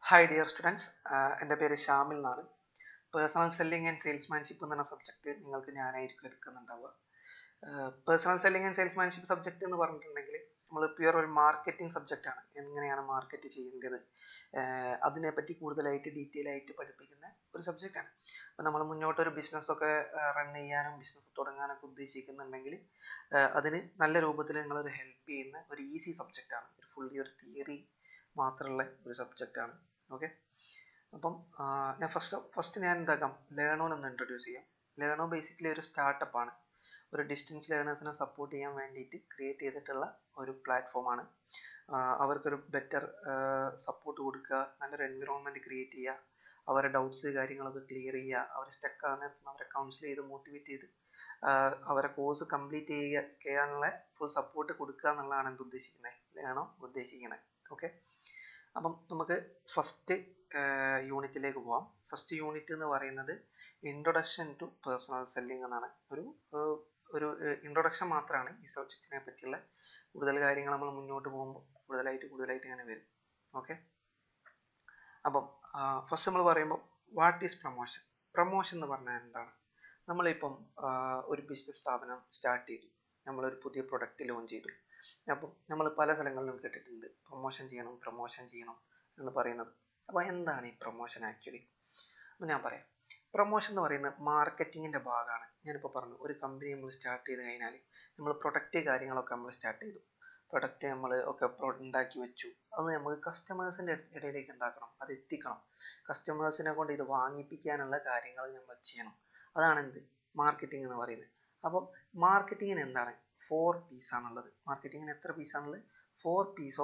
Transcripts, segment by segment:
Hi dear students, എൻ്റെ പേര് ഷാമിൽ എന്നാണ്. പേഴ്സണൽ സെല്ലിംഗ് ആൻഡ് സെയിൽസ്മാൻഷിപ്പ് എന്ന സബ്ജക്റ്റ് നിങ്ങൾക്ക് ഞാനായിരിക്കും എടുക്കുന്നുണ്ടാവുക. Personal selling and salesmanship subject എന്ന് പറഞ്ഞിട്ടുണ്ടെങ്കിൽ നമ്മൾ പ്യുവർ ഒരു മാർക്കറ്റിംഗ് സബ്ജക്റ്റാണ്. എങ്ങനെയാണ് മാർക്കറ്റ് ചെയ്യേണ്ടത് അതിനെപ്പറ്റി കൂടുതലായിട്ട് ഡീറ്റെയിൽ ആയിട്ട് പഠിപ്പിക്കുന്ന ഒരു സബ്ജക്റ്റാണ്. അപ്പോൾ നമ്മൾ മുന്നോട്ടൊരു ബിസിനസ്സൊക്കെ റൺ ചെയ്യാനും ബിസിനസ് തുടങ്ങാനൊക്കെ ഉദ്ദേശിക്കുന്നുണ്ടെങ്കിൽ അതിന് നല്ല രൂപത്തിൽ നിങ്ങളൊരു ഹെൽപ്പ് ചെയ്യുന്ന ഒരു ഈസി സബ്ജക്റ്റാണ്. ഒരു ഫുള്ളി ഒരു തിയറി മാത്രമുള്ള ഒരു സബ്ജക്റ്റാണ്. ഓക്കെ, അപ്പം ഞാൻ ഫസ്റ്റ് ഞാൻ എന്താക്കാം, ലേണോൻ ഒന്ന് ഇൻട്രൊഡ്യൂസ് ചെയ്യാം. ലേണോ ബേസിക്കലി ഒരു സ്റ്റാർട്ടപ്പാണ്. ഒരു ഡിസ്റ്റൻസ് ലേണേഴ്സിനെ സപ്പോർട്ട് ചെയ്യാൻ വേണ്ടിയിട്ട് ക്രിയേറ്റ് ചെയ്തിട്ടുള്ള ഒരു പ്ലാറ്റ്ഫോമാണ്. അവർക്കൊരു ബെറ്റർ സപ്പോർട്ട് കൊടുക്കുക, നല്ലൊരു എൻവിറോൺമെൻറ്റ് ക്രിയേറ്റ് ചെയ്യുക, അവരുടെ ഡൗട്ട്സ് കാര്യങ്ങളൊക്കെ ക്ലിയർ ചെയ്യുക, അവർ സ്റ്റക്ക് ആകുന്ന നേരത്ത് അവരെ കൗൺസിൽ ചെയ്ത് മോട്ടിവേറ്റ് ചെയ്ത് അവരെ കോഴ്സ് കംപ്ലീറ്റ് ചെയ്യാനുള്ള ഫുൾ സപ്പോർട്ട് കൊടുക്കുക എന്നുള്ളതാണ് എന്ത് ഉദ്ദേശിക്കുന്നത്, ലേണോ ഉദ്ദേശിക്കുന്നത്. ഓക്കെ, അപ്പം നമുക്ക് ഫസ്റ്റ് യൂണിറ്റിലേക്ക് പോവാം. ഫസ്റ്റ് യൂണിറ്റ് എന്ന് പറയുന്നത് ഇൻട്രൊഡക്ഷൻ ടു പേഴ്സണൽ സെല്ലിംഗ് എന്നാണ്. ഒരു ഇൻട്രൊഡക്ഷൻ മാത്രമാണ് ഈ സബ്ജക്റ്റിനെ പറ്റിയുള്ള. കൂടുതൽ കാര്യങ്ങൾ നമ്മൾ മുന്നോട്ട് പോകുമ്പോൾ കൂടുതലായിട്ട് ഇങ്ങനെ വരും. ഓക്കെ, അപ്പം ഫസ്റ്റ് നമ്മൾ പറയുമ്പോൾ വാട്ട് ഈസ് പ്രൊമോഷൻ. പ്രൊമോഷൻ എന്ന് പറഞ്ഞാൽ എന്താണ്? നമ്മളിപ്പം ഒരു ബിസിനസ് സ്ഥാപനം സ്റ്റാർട്ട് ചെയ്തു, നമ്മളൊരു പുതിയ പ്രൊഡക്റ്റ് ലോഞ്ച് ചെയ്തു. അപ്പം നമ്മൾ പല സ്ഥലങ്ങളിലും കേട്ടിട്ടുണ്ട് പ്രൊമോഷൻ ചെയ്യണം എന്ന് പറയുന്നത്. അപ്പോൾ എന്താണ് ഈ പ്രൊമോഷൻ ആക്ച്വലി? അപ്പം ഞാൻ പറയാം. പ്രൊമോഷൻ എന്ന് പറയുന്നത് മാർക്കറ്റിങ്ങിൻ്റെ ഭാഗമാണ്. ഞാനിപ്പോൾ പറഞ്ഞു, ഒരു കമ്പനി നമ്മൾ സ്റ്റാർട്ട് ചെയ്ത് കഴിഞ്ഞാൽ നമ്മൾ പ്രൊഡക്റ്റ് കാര്യങ്ങളൊക്കെ നമ്മൾ സ്റ്റാർട്ട് ചെയ്തു, പ്രൊഡക്റ്റ് നമ്മൾ ഒക്കെ ഉണ്ടാക്കി വെച്ചു, അത് നമുക്ക് കസ്റ്റമേഴ്സിൻ്റെ ഇടയിലേക്ക് എന്താക്കണം, അത് എത്തിക്കണം. കസ്റ്റമേഴ്സിനെ കൊണ്ട് ഇത് വാങ്ങിപ്പിക്കാനുള്ള കാര്യങ്ങൾ നമ്മൾ ചെയ്യണം. അതാണ് എന്ത് മാർക്കറ്റിംഗ് എന്ന് പറയുന്നത്. അപ്പം മാർക്കറ്റിങ്ങിന് എന്താണ് 4 P's ആണുള്ളത്. മാർക്കറ്റിങ്ങിന് എത്ര പീസ് ആണുള്ളത്? 4 P's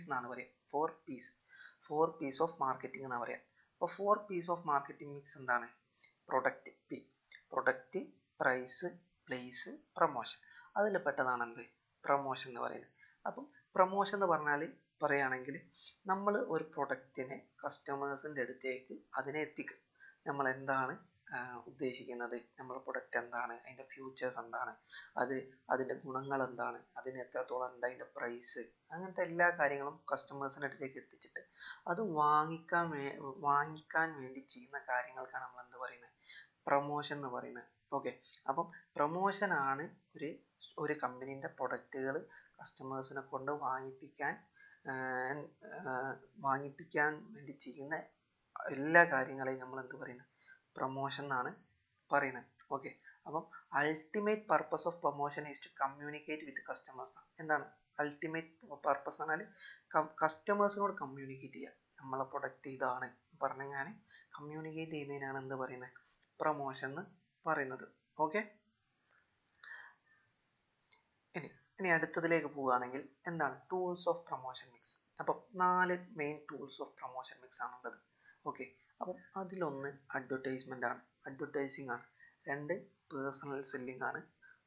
എന്നാണ് പറയുക. 4 P's ഓഫ് മാർക്കറ്റിംഗ് എന്നാണ് പറയുക. അപ്പോൾ 4 P's ഓഫ് മാർക്കറ്റിംഗ് മിക്സ് എന്താണ്? Product P, product, price, place, promotion. അതിൽ പെട്ടതാണ് എന്ത് പ്രൊമോഷൻ എന്ന് പറയുന്നത്. അപ്പം പ്രൊമോഷൻ എന്ന് പറഞ്ഞാൽ പറയുകയാണെങ്കിൽ നമ്മൾ ഒരു പ്രൊഡക്റ്റിനെ കസ്റ്റമേഴ്സിൻ്റെ അടുത്തേക്ക് അതിനെ എത്തിക്കുക. നമ്മൾ എന്താണ് ഉദ്ദേശിക്കുന്നത്, നമ്മുടെ പ്രൊഡക്റ്റ് എന്താണ്, അതിൻ്റെ ഫ്യൂച്ചേഴ്സ് എന്താണ്, അതിൻ്റെ ഗുണങ്ങൾ എന്താണ്, അതിന് എത്രത്തോളം ഉണ്ട്, അതിൻ്റെ പ്രൈസ്, അങ്ങനത്തെ എല്ലാ കാര്യങ്ങളും കസ്റ്റമേഴ്സിൻ്റെ അടുത്തേക്ക് എത്തിച്ചിട്ട് അത് വാങ്ങിക്കാൻ വേണ്ടി ചെയ്യുന്ന കാര്യങ്ങൾക്കാണ് നമ്മൾ എന്ത് പറയുന്നത്, പ്രൊമോഷൻ എന്ന് പറയുന്നത്. ഓക്കെ, അപ്പം പ്രൊമോഷനാണ് ഒരു കമ്പനീൻ്റെ പ്രൊഡക്റ്റുകൾ കസ്റ്റമേഴ്സിനെ കൊണ്ട് വാങ്ങിപ്പിക്കാൻ വേണ്ടി ചെയ്യുന്ന എല്ലാ കാര്യങ്ങളെയും നമ്മൾ എന്ത് പറയുന്നത്, പ്രൊമോഷൻ എന്നാണ് പറയുന്നത്. ഓക്കെ, അപ്പം ultimate purpose of promotion is to communicate with customers. എന്താണ് അൾട്ടിമേറ്റ് പർപ്പസ് എന്ന് പറഞ്ഞാൽ കസ്റ്റമേഴ്സിനോട് കമ്മ്യൂണിക്കേറ്റ് ചെയ്യുക. നമ്മളെ പ്രൊഡക്റ്റ് ഇതാണ് പറഞ്ഞു ഞാൻ കമ്മ്യൂണിക്കേറ്റ് ചെയ്യുന്നതിനാണ് എന്ത് പറയുന്നത്, പ്രൊമോഷൻ എന്ന് പറയുന്നത്. ഓക്കെ, ഇനി അടുത്തതിലേക്ക് പോവുകയാണെങ്കിൽ എന്താണ് ടൂൾസ് ഓഫ് പ്രൊമോഷൻ മിക്സ്. അപ്പം 4 main tools of promotion mix ആണുള്ളത്. ഓക്കെ, അപ്പം അതിലൊന്ന് അഡ്വർടൈസ്മെൻ്റ് ആണ്, അഡ്വർടൈസിങ് ആണ്. 2 പേഴ്സണൽ സെല്ലിംഗ് ആണ്.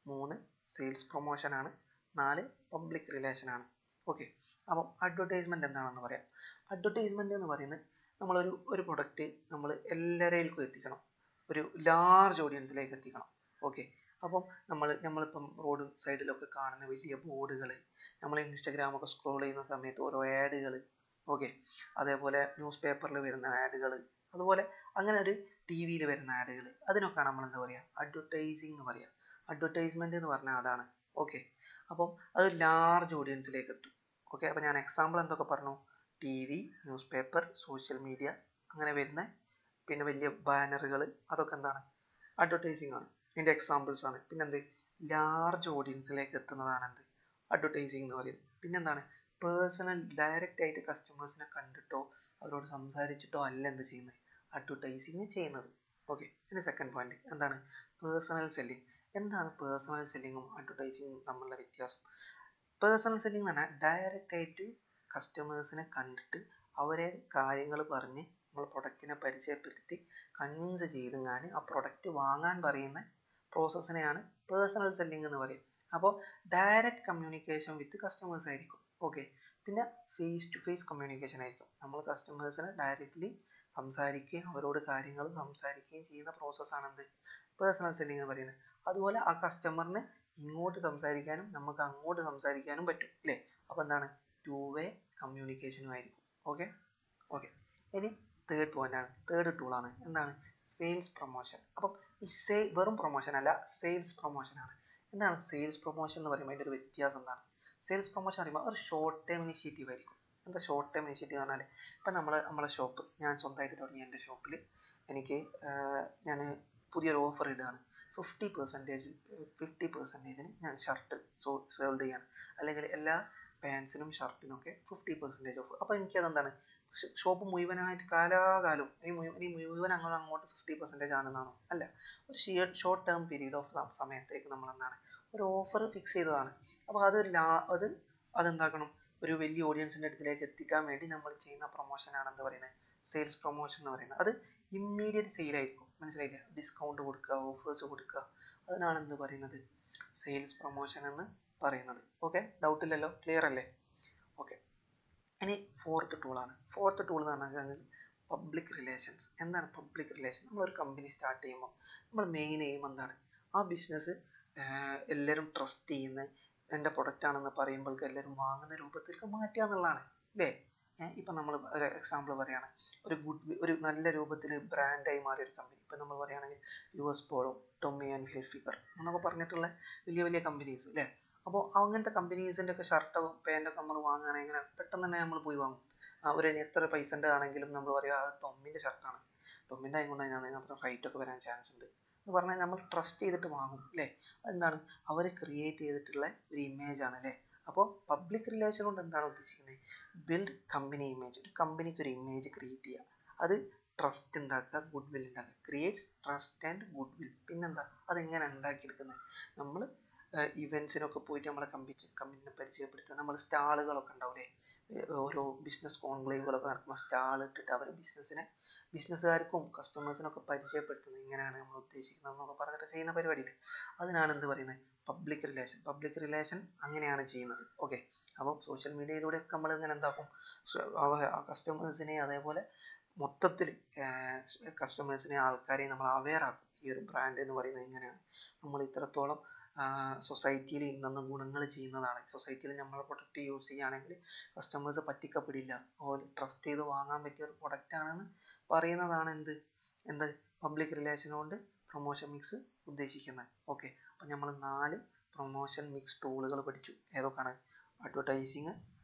3 സെയിൽസ് പ്രൊമോഷൻ ആണ്. 4 പബ്ലിക് റിലേഷൻ ആണ്. ഓക്കെ, അപ്പം അഡ്വർടൈസ്മെൻ്റ് എന്താണെന്ന് പറയാം. അഡ്വർടൈസ്മെൻ്റ് എന്ന് പറയുന്നത് നമ്മളൊരു പ്രൊഡക്റ്റ് നമ്മൾ എല്ലാവരിലേക്കും എത്തിക്കണം, ഒരു ലാർജ് ഓഡിയൻസിലേക്ക് എത്തിക്കണം. ഓക്കെ, അപ്പം നമ്മളിപ്പം റോഡ് സൈഡിലൊക്കെ കാണുന്ന വലിയ ബോർഡുകൾ, നമ്മൾ ഇൻസ്റ്റഗ്രാമൊക്കെ സ്ക്രോൾ ചെയ്യുന്ന സമയത്ത് ഓരോ ആഡുകൾ, ഓക്കെ, അതേപോലെ ന്യൂസ് പേപ്പറിൽ വരുന്ന ആഡുകൾ, അതുപോലെ അങ്ങനെ ഒരു ടി വിയിൽ വരുന്ന ആഡുകൾ, അതിനൊക്കെയാണ് നമ്മൾ എന്താ പറയുക, അഡ്വർടൈസിങ് എന്ന് പറയുക. അഡ്വർടൈസ്മെൻ്റ് എന്ന് പറഞ്ഞാൽ അതാണ്. ഓക്കെ, അപ്പം അത് ലാർജ് ഓഡിയൻസിലേക്ക് എത്തും. ഓക്കെ, അപ്പോൾ ഞാൻ എക്സാമ്പിൾ എന്തൊക്കെ പറഞ്ഞു, T V, newspaper, social media, അങ്ങനെ വരുന്ന പിന്നെ വലിയ ബാനറുകൾ, അതൊക്കെ എന്താണ് അഡ്വർടൈസിങ് ആണ്, ഇതിൻ്റെ എക്സാമ്പിൾസ് ആണ്. പിന്നെന്ത് ലാർജ് ഓഡിയൻസിലേക്ക് എത്തുന്നതാണ് എന്ത് അഡ്വർടൈസിങ് എന്ന് പറയുന്നത്. പിന്നെന്താണ് പേഴ്സണൽ ഡയറക്റ്റ് ആയിട്ട് കസ്റ്റമേഴ്സിനെ കണ്ടിട്ടോ അവരോട് സംസാരിച്ചിട്ടോ അല്ല എന്ത് ചെയ്യുന്നത്, അഡ്വർടൈസിങ് ചെയ്യുന്നത്. ഓക്കെ, ഇനി സെക്കൻഡ് പോയിന്റ് എന്താണ് പേഴ്സണൽ സെല്ലിംഗ്. എന്താണ് പേഴ്സണൽ സെല്ലിങ്ങും അഡ്വർടൈസിങ്ങും തമ്മിലുള്ള വ്യത്യാസം? പേഴ്സണൽ സെല്ലിംഗ് എന്ന് പറഞ്ഞാൽ ഡയറക്റ്റ് ആയിട്ട് കസ്റ്റമേഴ്സിനെ കണ്ടിട്ട് അവരെ കാര്യങ്ങൾ പറഞ്ഞ് നമ്മൾ പ്രൊഡക്റ്റിനെ പരിചയപ്പെടുത്തി കൺവിൻസ് ചെയ്തെങ്ങാൻ ആ പ്രൊഡക്റ്റ് വാങ്ങാൻ പറയുന്ന പ്രോസസ്സിനെയാണ് പേഴ്സണൽ സെല്ലിംഗ് എന്ന് പറയും. അപ്പോൾ ഡയറക്റ്റ് കമ്മ്യൂണിക്കേഷൻ വിത്ത് കസ്റ്റമേഴ്സ് ആയിരിക്കും. ഓക്കെ, പിന്നെ ഫേസ് ടു ഫേസ് കമ്മ്യൂണിക്കേഷൻ ആയിരിക്കും. നമ്മൾ കസ്റ്റമേഴ്സിനെ ഡയറക്റ്റ്ലി സംസാരിക്കുകയും അവരോട് കാര്യങ്ങൾ സംസാരിക്കുകയും ചെയ്യുന്ന പ്രോസസ്സാണ് എന്ത് പേഴ്സണൽ സെല്ലിംഗ് എന്ന് പറയുന്നത്. അതുപോലെ ആ കസ്റ്റമറിന് ഇങ്ങോട്ട് സംസാരിക്കാനും നമുക്ക് അങ്ങോട്ട് സംസാരിക്കാനും പറ്റും അല്ലേ. അപ്പോൾ എന്താണ് 2 വേ കമ്മ്യൂണിക്കേഷനും ആയിരിക്കും. Okay, okay. ഇനി തേർഡ് പോയിന്റ് ആണ്, തേർഡ് ടൂളാണ് എന്താണ്, സെയിൽസ് പ്രൊമോഷൻ. അപ്പം ഈ വെറും പ്രൊമോഷൻ അല്ല, സെയിൽസ് പ്രൊമോഷൻ ആണ്. എന്താണ് സെയിൽസ് പ്രൊമോഷൻ എന്ന് പറയുമ്പോൾ അതിൻ്റെ ഒരു വ്യത്യാസം എന്താണ്? സെയിൽസ് പ്രൊമോഷൻ പറയുമ്പോൾ ഒരു ഷോർട്ട് ടേം ഇനിഷ്യേറ്റീവ് ആയിരിക്കും. എന്താ ഷോർട്ട് ടേം ഇനിഷ്യേറ്റീവ് എന്ന് പറഞ്ഞാൽ, ഇപ്പം നമ്മളെ ഷോപ്പ്, ഞാൻ സ്വന്തമായിട്ട് തുടങ്ങിയ എൻ്റെ ഷോപ്പിൽ എനിക്ക് ഞാൻ പുതിയൊരു ഓഫർ ഇടുകയാണ്. 50% ഞാൻ ഷർട്ട് സോൾഡ് ചെയ്യാണ്, അല്ലെങ്കിൽ എല്ലാ പാൻസിനും ഷർട്ടിനൊക്കെ 50% ഓഫ്. അപ്പോൾ എനിക്കതെന്താണ്, ഷോപ്പ് മുഴുവനായിട്ട് കാലാകാലം ഇനി മുഴുവൻ അങ്ങോട്ട് 50% ആണെന്നാണോ? അല്ല, ഒരു ഷോർട്ട് ടേം പീരീഡ് ഓഫ് സമയത്തേക്ക് നമ്മൾ എന്താണ് ഒരു ഓഫർ ഫിക്സ് ചെയ്തതാണ്. അപ്പോൾ അതെന്താക്കണം, ഒരു വലിയ ഓഡിയൻസിൻ്റെ അടുത്തിലേക്ക് എത്തിക്കാൻ വേണ്ടി നമ്മൾ ചെയ്യുന്ന പ്രൊമോഷനാണ് എന്ത് പറയുന്നത്, സെയിൽസ് പ്രൊമോഷൻ എന്ന് പറയുന്നത്. അത് ഇമ്മീഡിയറ്റ് സെയിലായിരിക്കും, മനസ്സിലായില്ലേ? ഡിസ്കൗണ്ട് കൊടുക്കുക, ഓഫേഴ്സ് കൊടുക്കുക, അതിനാണ് എന്ത് പറയുന്നത്, സെയിൽസ് പ്രൊമോഷൻ എന്ന് പറയുന്നത്. ഓക്കെ, ഡൗട്ട് ഇല്ലല്ലോ, ക്ലിയർ അല്ലേ? ഓക്കെ. ഇനി ഫോർത്ത് ടൂളാണ്. ഫോർത്ത് ടൂൾ എന്ന് പറഞ്ഞാൽ പബ്ലിക് റിലേഷൻസ്. എന്താണ് പബ്ലിക് റിലേഷൻ? നമ്മളൊരു കമ്പനി സ്റ്റാർട്ട് ചെയ്യുമ്പോൾ നമ്മൾ മെയിൻ എയിം എന്താണ്, ആ ബിസിനസ് എല്ലാവരും ട്രസ്റ്റ് ചെയ്യുന്ന എൻ്റെ പ്രൊഡക്റ്റ് ആണെന്ന് പറയുമ്പോഴേക്ക് എല്ലാവരും വാങ്ങുന്ന രൂപത്തിലേക്ക് മാറ്റുക എന്നുള്ളതാണ്, അല്ലേ? ഇപ്പം നമ്മൾ ഒരു എക്സാമ്പിൾ പറയുകയാണ്, ഒരു നല്ല രൂപത്തിൽ ബ്രാൻഡായി മാറിയ ഒരു കമ്പനി. ഇപ്പം നമ്മൾ പറയുകയാണെങ്കിൽ US polo, Tommy and Hilfiger എന്നൊക്കെ പറഞ്ഞിട്ടുള്ള വലിയ വലിയ കമ്പനീസ്, അല്ലേ? അപ്പോൾ അങ്ങനത്തെ കമ്പനീസിൻ്റെ ഒക്കെ ഷർട്ടോ പാൻറ്റൊക്കെ നമ്മൾ വാങ്ങുകയാണെങ്കിൽ പെട്ടെന്ന് തന്നെ നമ്മൾ പോയി വാങ്ങും. ഒരു എത്ര പൈസൻ്റെ ആണെങ്കിലും നമ്മൾ പറയുക ടൊമ്മിൻ്റെ ഷർട്ടാണ്, ടൊമ്മിൻ്റെ ആയതുകൊണ്ട് അതിനകത്ത് റേറ്റൊക്കെ വരാൻ ചാൻസ് ഉണ്ട് എന്ന് പറഞ്ഞാൽ നമ്മൾ ട്രസ്റ്റ് ചെയ്തിട്ട് വാങ്ങും, അല്ലേ? അതെന്താണ്, അവർ ക്രിയേറ്റ് ചെയ്തിട്ടുള്ള ഒരു ഇമേജ് ആണ്, അല്ലേ? അപ്പോൾ പബ്ലിക് റിലേഷൻ കൊണ്ട് എന്താണ് ഉദ്ദേശിക്കുന്നത്, ബിൽഡ് കമ്പനി ഇമേജ്. ഒരു കമ്പനിക്ക് ഒരു ഇമേജ് ക്രിയേറ്റ് ചെയ്യുക, അത് ട്രസ്റ്റ് ഉണ്ടാക്കുക, ഗുഡ് വിൽ ഉണ്ടാക്കുക. Creates trust and good will. പിന്നെന്താ, അതെങ്ങനെ ഉണ്ടാക്കിയെടുക്കുന്നത്, നമ്മൾ ഇവൻസിനൊക്കെ പോയിട്ട് നമ്മളെ കമ്പനിനെ പരിചയപ്പെടുത്തുക. നമ്മൾ സ്റ്റാളുകളൊക്കെ ഉണ്ടാവില്ലേ, ഓരോ ബിസിനസ് കോൺക്ലേവുകളൊക്കെ നടക്കുമ്പോൾ സ്റ്റാൾ ഇട്ടിട്ട് അവർ ബിസിനസ്സുകാർക്കും കസ്റ്റമേഴ്സിനൊക്കെ പരിചയപ്പെടുത്തുന്നത് ഇങ്ങനെയാണ് നമ്മൾ ഉദ്ദേശിക്കുന്നത് എന്നൊക്കെ പറഞ്ഞിട്ട് ചെയ്യുന്ന പരിപാടിയില്ലേ, അതിനാണ് എന്ത് പറയുന്നത്, പബ്ലിക് റിലേഷൻ. പബ്ലിക് റിലേഷൻ അങ്ങനെയാണ് ചെയ്യുന്നത്. ഓക്കെ. അപ്പോൾ സോഷ്യൽ മീഡിയയിലൂടെയൊക്കെ നമ്മൾ ഇങ്ങനെ എന്താക്കും, കസ്റ്റമേഴ്സിനെ അതേപോലെ മൊത്തത്തിൽ കസ്റ്റമേഴ്സിനെ ആൾക്കാരെയും നമ്മൾ അവെയർ ആക്കും. ഈ ഒരു ബ്രാൻഡ് എന്ന് പറയുന്നത് ഇങ്ങനെയാണ്, നമ്മൾ ഇത്രത്തോളം സൊസൈറ്റിയിൽ ഇന്ന ഗുണങ്ങൾ ചെയ്യുന്നതാണ്, സൊസൈറ്റിയിൽ നമ്മളെ പ്രൊഡക്റ്റ് യൂസ് ചെയ്യുകയാണെങ്കിൽ കസ്റ്റമേഴ്സ് പറ്റിക്കപ്പെടില്ല, ഓർ ട്രസ്റ്റ് ചെയ്ത് വാങ്ങാൻ പറ്റിയ ഒരു പ്രൊഡക്റ്റാണെന്ന് പറയുന്നതാണ് എന്ത് പബ്ലിക് റിലേഷൻ കൊണ്ട് പ്രൊമോഷൻ മിക്സ് ഉദ്ദേശിക്കുന്നത്. ഓക്കെ. അപ്പം നമ്മൾ 4 പ്രൊമോഷൻ മിക്സ് ടൂളുകൾ പഠിച്ചു. ഏതൊക്കെയാണ്? അഡ്വർടൈസിങ്,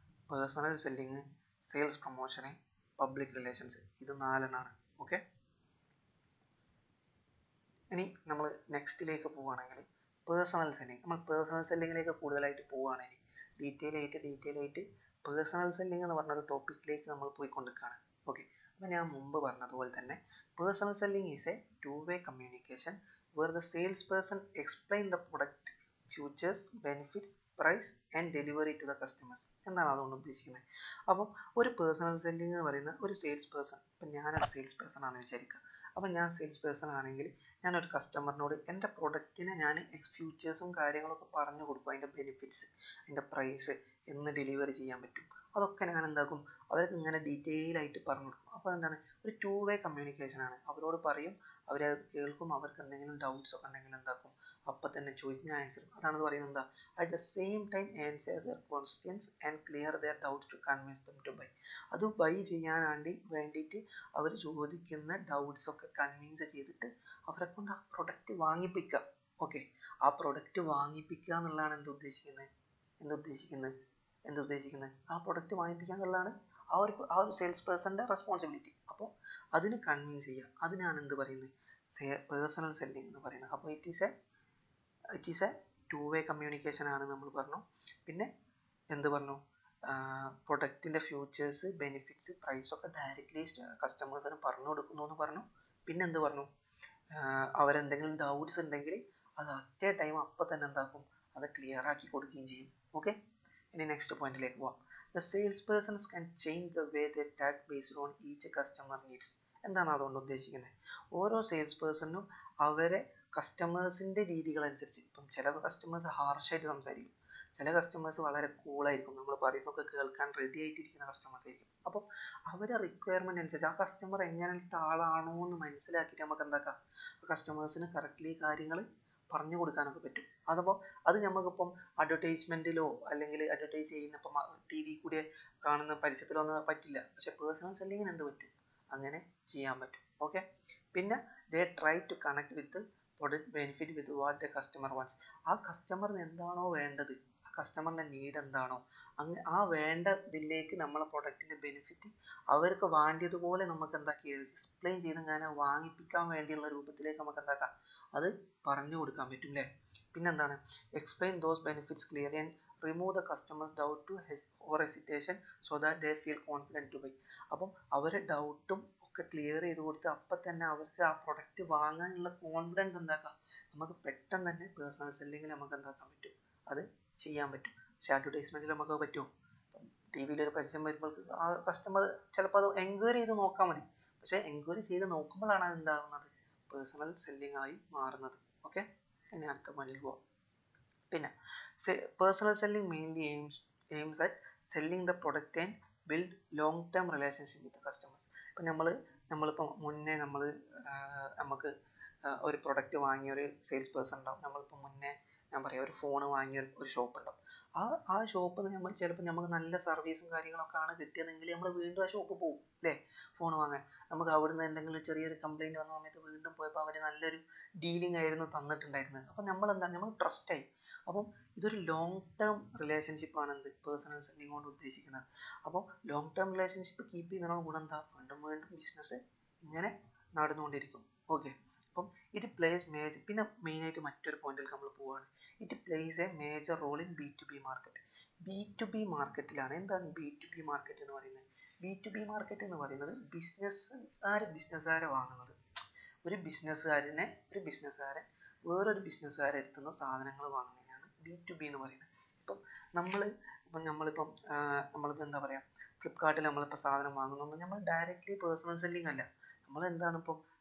പേഴ്സണൽ സെല്ലിങ്, സെയിൽസ് പ്രൊമോഷന്, പബ്ലിക് റിലേഷൻസ്. ഇത് 4 ഓക്കെ. ഇനി നമ്മൾ നെക്സ്റ്റിലേക്ക് പോവുകയാണെങ്കിൽ പേഴ്സണൽ സെല്ലിങ്. നമ്മൾ പേഴ്സണൽ സെല്ലിങ്ങിലേക്ക് കൂടുതലായിട്ട് പോവുകയാണെങ്കിൽ ഡീറ്റെയിൽ ആയിട്ട് പേഴ്സണൽ സെല്ലിംഗ് എന്ന് പറഞ്ഞൊരു ടോപ്പിക്കിലേക്ക് നമ്മൾ പോയിക്കൊണ്ടിരിക്കുകയാണ്. ഓക്കെ. അപ്പോൾ ഞാൻ മുമ്പ് പറഞ്ഞതുപോലെ തന്നെ personal selling is A 2-way communication where the salesperson explain the product features, benefits, price and delivery to the customers എന്നാണ് അതുകൊണ്ട് ഉദ്ദേശിക്കുന്നത്. അപ്പം ഒരു പേഴ്സണൽ സെല്ലിംഗ് എന്ന് പറയുന്ന ഒരു സെയിൽസ് പേഴ്സൺ, ഇപ്പം ഞാനൊരു സെയിൽസ് പേഴ്സൺ ആണെന്ന് വിചാരിക്കുക. അപ്പം ഞാൻ സെയിൽസ് പേഴ്സൺ ആണെങ്കിൽ ഞാനൊരു കസ്റ്റമറിനോട് എൻ്റെ പ്രൊഡക്റ്റിനെ ഞാൻ ഫ്യൂച്ചേഴ്സും കാര്യങ്ങളൊക്കെ പറഞ്ഞു കൊടുക്കും, അതിൻ്റെ ബെനിഫിറ്റ്സ്, അതിൻ്റെ പ്രൈസ്, എന്ന് ഡെലിവറി ചെയ്യാൻ പറ്റും, അതൊക്കെ ഞാൻ എന്താക്കും, അവർക്ക് ഇങ്ങനെ ഡീറ്റെയിൽ ആയിട്ട് പറഞ്ഞു കൊടുക്കും. അപ്പോൾ എന്താണ്, ഒരു 2-way കമ്മ്യൂണിക്കേഷനാണ്. അവരോട് പറയും, അവരത് കേൾക്കും, അവർക്ക് എന്തെങ്കിലും ഡൗട്ട്സ് ഒക്കെ ഉണ്ടെങ്കിൽ എന്താക്കും, അപ്പം തന്നെ ചോദിക്കും, ഞാൻ ആൻസർ ചെയ്യും. അതാണ് പറയുന്നത് എന്താ, at the same time answer their questions and clear their doubts to convince them to buy. അത് ബൈ ചെയ്യാൻ വേണ്ടിയിട്ട് അവർ ചോദിക്കുന്ന ഡൗട്ട്സ് ഒക്കെ കൺവിൻസ് ചെയ്തിട്ട് അവരെ കൊണ്ട് ആ പ്രൊഡക്റ്റ് വാങ്ങിപ്പിക്കുക. ഓക്കെ. ആ പ്രൊഡക്റ്റ് വാങ്ങിപ്പിക്കുക എന്നുള്ളതാണ് എന്തുദ്ദേശിക്കുന്നത് ആ പ്രൊഡക്റ്റ് വാങ്ങിപ്പിക്കുക എന്നുള്ളതാണ് ആ ഒരു സെയിൽസ് പേഴ്സൻ്റെ റെസ്പോൺസിബിലിറ്റി. അപ്പോൾ അതിന് കൺവിൻസ് ചെയ്യുക, അതിനാണ് എന്ത് പറയുന്നത്, പേഴ്സണൽ സെല്ലിംഗ് എന്ന് പറയുന്നത്. അപ്പോൾ it is A 2-way communication ആണ് നമ്മൾ പറഞ്ഞു. പിന്നെ എന്ത് പറഞ്ഞു, പ്രൊഡക്റ്റിൻ്റെ ഫ്യൂച്ചേഴ്സ്, ബെനിഫിറ്റ്സ്, പ്രൈസൊക്കെ ഡയറക്റ്റ്ലി കസ്റ്റമേഴ്സിന് പറഞ്ഞു കൊടുക്കുന്നു എന്ന് പറഞ്ഞു. പിന്നെ എന്ത് പറഞ്ഞു, അവരെന്തെങ്കിലും ഡൗട്ട്സ് ഉണ്ടെങ്കിൽ അത് അറ്റ് എ ടൈം അപ്പം തന്നെ എന്താക്കും, അത് ക്ലിയർ ആക്കി കൊടുക്കുകയും ചെയ്യും. ഓക്കെ. ഇനി നെക്സ്റ്റ് പോയിന്റിലേക്ക് പോവാം. The sales persons can change the way they talk based on each customer needs. എന്താണ് അതുകൊണ്ട് ഉദ്ദേശിക്കുന്നത്, ഓരോ സെയിൽസ് പേഴ്സണിനും അവരെ കസ്റ്റമേഴ്സിൻ്റെ രീതികളനുസരിച്ച്, ഇപ്പം ചില കസ്റ്റമേഴ്സ് ഹാർഷായിട്ട് സംസാരിക്കും, ചില കസ്റ്റമേഴ്സ് വളരെ കൂളായിരിക്കും, നമ്മൾ പറയുന്നതൊക്കെ കേൾക്കാൻ റെഡി ആയിട്ടിരിക്കുന്ന കസ്റ്റമേഴ്സ് ആയിരിക്കും. അപ്പോൾ അവരുടെ റിക്വയർമെൻറ്റ് അനുസരിച്ച് ആ കസ്റ്റമർ എങ്ങനത്തെ ആളാണോ എന്ന് മനസ്സിലാക്കിയിട്ട് നമുക്ക് എന്താക്കാം, ആ കസ്റ്റമേഴ്സിന് കറക്റ്റ്ലി കാര്യങ്ങൾ പറഞ്ഞു കൊടുക്കാനൊക്കെ പറ്റും. അതപ്പോൾ അത് നമുക്കിപ്പം അഡ്വർടൈസ്മെൻറ്റിലോ അല്ലെങ്കിൽ അഡ്വർടൈസ് ചെയ്യുന്ന ഇപ്പം ടി വി കൂടെ കാണുന്ന പരസ്യത്തിലോ ഒന്നും പറ്റില്ല. പക്ഷെ പേഴ്സണൽ സെല്ലിങ്ങിന് എന്ത് പറ്റും? അങ്ങനെ ചെയ്യാൻ പറ്റും. ഓക്കെ. പിന്നെ they try to connect with product benefit with what the customer wants. ആ കസ്റ്റമറിന് എന്താണോ വേണ്ടത്, ആ കസ്റ്റമറിൻ്റെ നീഡ് എന്താണോ ആ വേണ്ട ഇതിലേക്ക് നമ്മളെ പ്രൊഡക്റ്റിൻ്റെ ബെനിഫിറ്റ് അവർക്ക് വേണ്ടിയതുപോലെ നമുക്ക് എന്താക്കി എക്സ്പ്ലെയിൻ ചെയ്ത് ഞാൻ വാങ്ങിപ്പിക്കാൻ വേണ്ടിയുള്ള രൂപത്തിലേക്ക് നമുക്ക് എന്താക്കാം, അത് പറഞ്ഞു കൊടുക്കാൻ പറ്റും അല്ലേ. പിന്നെന്താണ്, explain those benefits clearly and remove the customers doubt to or hesitation so that they feel confident to buy. അപ്പം അവരെ ഡൗട്ടും ഒക്കെ ക്ലിയർ ചെയ്ത് കൊടുത്ത് അപ്പം തന്നെ അവർക്ക് ആ പ്രൊഡക്റ്റ് വാങ്ങാനുള്ള കോൺഫിഡൻസ് എന്താക്കാം, നമുക്ക് പെട്ടെന്ന് തന്നെ പേഴ്സണൽ സെല്ലിങ്ങിൽ നമുക്ക് എന്താക്കാൻ പറ്റും, അത് ചെയ്യാൻ പറ്റും. പക്ഷേ അഡ്വർടൈസ്മെൻറ്റിൽ നമുക്ക് പറ്റുമോ? ടി വിയിലൊരു പരസ്യം വരുമ്പോൾ ആ കസ്റ്റമർ ചിലപ്പോൾ അത് എൻക്വയറി ചെയ്ത് നോക്കാൻ മതി. പക്ഷേ എൻക്വയറി ചെയ്ത് നോക്കുമ്പോഴാണ് അത് എന്താകുന്നത്, പേഴ്സണൽ സെല്ലിംഗ് ആയി മാറുന്നത്. ഓക്കെ. ഇനി അടുത്ത പോയിന്റിൽ പോവാം. പിന്നെ personal selling mainly aims at selling the product and build long term relationship with customers. ഇപ്പം നമ്മളിപ്പോൾ മുന്നേ നമുക്ക് ഒരു പ്രൊഡക്റ്റ് വാങ്ങിയ ഒരു സെയിൽസ് പേഴ്സൺ ഉണ്ടാവും. നമ്മളിപ്പോൾ മുന്നേ ഞാൻ പറയാം ഒരു ഫോൺ വാങ്ങിയ ഒരു ഷോപ്പ് ഉണ്ടാവും. ആ ഷോപ്പിൽ നിന്ന് നമ്മൾ ചിലപ്പോൾ നമുക്ക് നല്ല സർവീസും കാര്യങ്ങളൊക്കെ ആണ് കിട്ടിയതെങ്കിൽ നമ്മൾ വീണ്ടും ആ ഷോപ്പ് പോകും അല്ലേ, ഫോൺ വാങ്ങാൻ. നമുക്ക് അവിടുന്ന് എന്തെങ്കിലും ചെറിയൊരു കംപ്ലയിൻറ്റ് വന്ന സമയത്ത് വീണ്ടും പോയപ്പോൾ അവർ നല്ലൊരു ഡീലിംഗ് ആയിരുന്നു തന്നിട്ടുണ്ടായിരുന്നത്. അപ്പോൾ നമ്മൾ ട്രസ്റ്റായി. അപ്പം ഇതൊരു ലോങ് ടേം റിലേഷൻഷിപ്പാണ് എന്ത് പേഴ്സണൽ സെല്ലിംഗ് കൊണ്ട് ഉദ്ദേശിക്കുന്നത്. അപ്പോൾ ലോങ് ടേം റിലേഷൻഷിപ്പ് കീപ്പ് ചെയ്യുന്നതിനുള്ള ഗുണം എന്താ, വീണ്ടും വീണ്ടും ബിസിനസ് ഇങ്ങനെ നടന്നുകൊണ്ടിരിക്കും. ഓക്കെ. അപ്പം ഇറ്റ് പ്ലേസ് മേജർ, പിന്നെ മെയിനായിട്ട് മറ്റൊരു പോയിന്റിൽ നമ്മൾ പോവുകയാണ്. It plays a major role in B2B market. B2B മാർക്കറ്റിലാണ്. എന്താണ് B2B മാർക്കറ്റ് എന്ന് പറയുന്നത്? B2B മാർക്കറ്റ് എന്ന് പറയുന്നത് ബിസിനസ്സുകാരെ വാങ്ങുന്നത്. ഒരു ബിസിനസ്സുകാരൻ വേറൊരു ബിസിനസ്സുകാരെ എടുത്തുന്ന സാധനങ്ങൾ വാങ്ങുന്നതിനാണ് B2B എന്ന് പറയുന്നത്. നമ്മളിപ്പം എന്താ പറയുക, ഫ്ലിപ്കാർട്ടിൽ നമ്മളിപ്പോൾ സാധനം വാങ്ങുന്നുണ്ട്, നമ്മൾ ഡയറക്റ്റ്ലി പേഴ്സണൽ സെല്ലിംഗ് അല്ല.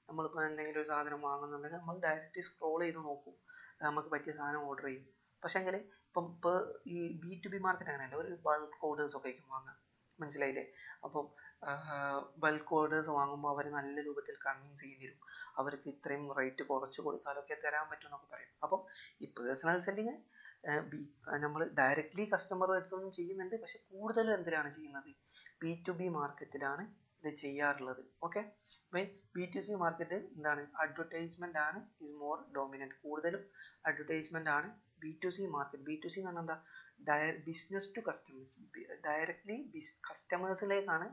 നമ്മളിപ്പോൾ എന്തെങ്കിലും ഒരു സാധനം വാങ്ങുന്നുണ്ടെങ്കിൽ നമ്മൾ ഡയറക്റ്റ്ലി സ്ക്രോൾ ചെയ്ത് നോക്കും, നമുക്ക് പറ്റിയ സാധനം ഓർഡർ ചെയ്യും. പക്ഷേങ്കിൽ ഇപ്പോൾ ഈ B2B മാർക്കറ്റ് അങ്ങനെയല്ല, ഒരു ബൾക്ക് ഓർഡേഴ്സ് ഒക്കെ ആയിരിക്കും വാങ്ങുക. മനസ്സിലായില്ലേ? അപ്പം ബൾക്ക് ഓർഡേഴ്സ് വാങ്ങുമ്പോൾ അവർ നല്ല രൂപത്തിൽ കൺവിൻസ് ചെയ്യേണ്ടി വരും. അവർക്ക് ഇത്രയും റേറ്റ് കുറച്ച് കൊടുത്താലൊക്കെ തരാൻ പറ്റും എന്നൊക്കെ പറയും. അപ്പം ഈ പേഴ്സണൽ സെല്ലിങ് നമ്മൾ ഡയറക്റ്റ്ലി കസ്റ്റമറുടെ അടുത്തൊന്നും ചെയ്യുന്നുണ്ട്, പക്ഷെ കൂടുതലും എന്തിനാണ് ചെയ്യുന്നത്, B2B മാർക്കറ്റിലാണ് ഇത് ചെയ്യാറുള്ളത്. ഓക്കെ. അപ്പോൾ B2C മാർക്കറ്റ് എന്താണ്, അഡ്വർടൈസ്മെൻ്റ് ആണ് ഈസ് മോർ ഡോമിനൻറ്റ്. കൂടുതലും അഡ്വർടൈസ്മെൻ്റ് ആണ് B2C മാർക്കറ്റ്. B2C എന്ന് പറഞ്ഞാൽ എന്താ, ബിസിനസ് ടു കസ്റ്റമേഴ്സ്, ഡയറക്റ്റ്ലി കസ്റ്റമേഴ്സിലേക്കാണ്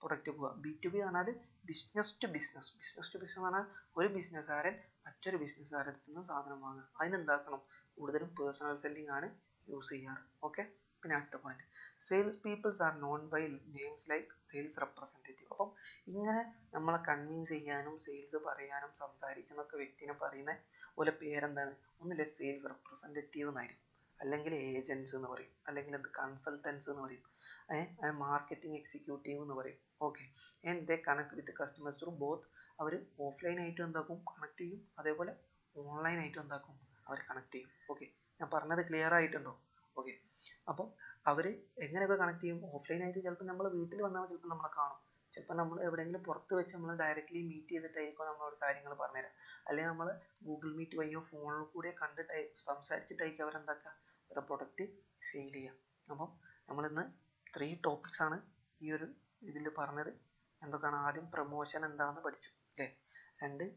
പ്രൊഡക്റ്റ് പോവുക. B2B പറഞ്ഞാൽ ബിസിനസ് ടു ബിസിനസ് എന്ന് പറഞ്ഞാൽ ഒരു ബിസിനസ്സുകാരൻ മറ്റൊരു ബിസിനസ്സുകാരുടെ അടുത്ത് നിന്ന് സാധനം വാങ്ങുക. അതിനെന്താക്കണം, കൂടുതലും പേഴ്സണൽ സെല്ലിംഗ് ആണ് യൂസ് ചെയ്യാറ്. ഓക്കെ. പിന്നെ അടുത്ത point, sales peoples are known by names like sales representative. അപ്പം ഇങ്ങനെ നമ്മളെ കൺവിൻസ് ചെയ്യാനും സെയിൽസ് പറയാനും സംസാരിക്കുന്നൊക്കെ വ്യക്തിനെ പറയുന്ന പോലെ പേരെന്താണ്, ഒന്നില്ലേ സെയിൽസ് റെപ്രസെൻറ്റേറ്റീവ് എന്നായിരിക്കും, അല്ലെങ്കിൽ ഏജൻസ് എന്ന് പറയും, അല്ലെങ്കിൽ കൺസൾട്ടൻസ് എന്ന് പറയും, മാർക്കറ്റിംഗ് എക്സിക്യൂട്ടീവ് എന്ന് പറയും. Okay. And they connect with customers through both. അവർ ഓഫ്ലൈനായിട്ടും എന്താക്കും, കണക്ട് ചെയ്യും, അതേപോലെ ഓൺലൈനായിട്ടും എന്താക്കും, അവർ കണക്ട് ചെയ്യും. ഓക്കെ. ഞാൻ പറഞ്ഞത് ക്ലിയർ ആയിട്ടുണ്ടോ? ഓക്കെ. അപ്പം അവർ എങ്ങനെയൊക്കെ കണക്ട് ചെയ്യും, ഓഫ്ലൈനായിട്ട് ചിലപ്പോൾ നമ്മൾ വീട്ടിൽ വന്നാൽ ചിലപ്പോൾ നമ്മളെ കാണും, ചിലപ്പോൾ നമ്മൾ എവിടെയെങ്കിലും പുറത്ത് വെച്ച് നമ്മൾ ഡയറക്റ്റ്ലി മീറ്റ് ചെയ്തിട്ടായിരിക്കും നമ്മളോട് കാര്യങ്ങൾ പറഞ്ഞുതരാം, അല്ലെങ്കിൽ നമ്മൾ ഗൂഗിൾ മീറ്റ് വഴിയോ ഫോണിൽ കൂടെ കണ്ടിട്ട് സംസാരിച്ചിട്ടായിരിക്കും അവരെന്താക്കുക, ഒരു പ്രൊഡക്റ്റ് സെയിൽ ചെയ്യുക. അപ്പം നമ്മളിന്ന് 3 ടോപ്പിക്സ് ആണ് ഈ ഒരു ഇതിൽ പറഞ്ഞത്. എന്തൊക്കെയാണ്, ആദ്യം പ്രൊമോഷൻ എന്താണെന്ന് പഠിച്ചു അല്ലേ, 2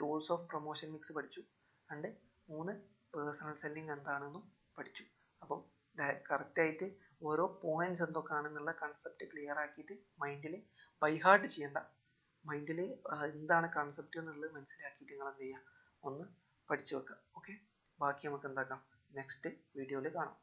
ടൂൾസ് ഓഫ് പ്രൊമോഷൻ മിക്സ് പഠിച്ചു, 3 പേഴ്സണൽ സെല്ലിംഗ് എന്താണെന്നും പഠിച്ചു. അപ്പം കറക്റ്റായിട്ട് ഓരോ പോയിന്റ്സ് എന്തൊക്കെയാണെന്നുള്ള കൺസെപ്റ്റ് ക്ലിയർ ആക്കിയിട്ട് മൈൻഡിൽ ബൈ ഹാർട്ട് ചെയ്യേണ്ട, മൈൻഡിൽ എന്താണ് കൺസെപ്റ്റ് എന്നുള്ളത് മനസ്സിലാക്കിയിട്ട് നിങ്ങൾ എന്ത് ചെയ്യുക, ഒന്ന് പഠിച്ചു വെക്കുക. ഓക്കെ. ബാക്കി നമുക്ക് എന്താക്കാം, നെക്സ്റ്റ് വീഡിയോയിൽ കാണാം.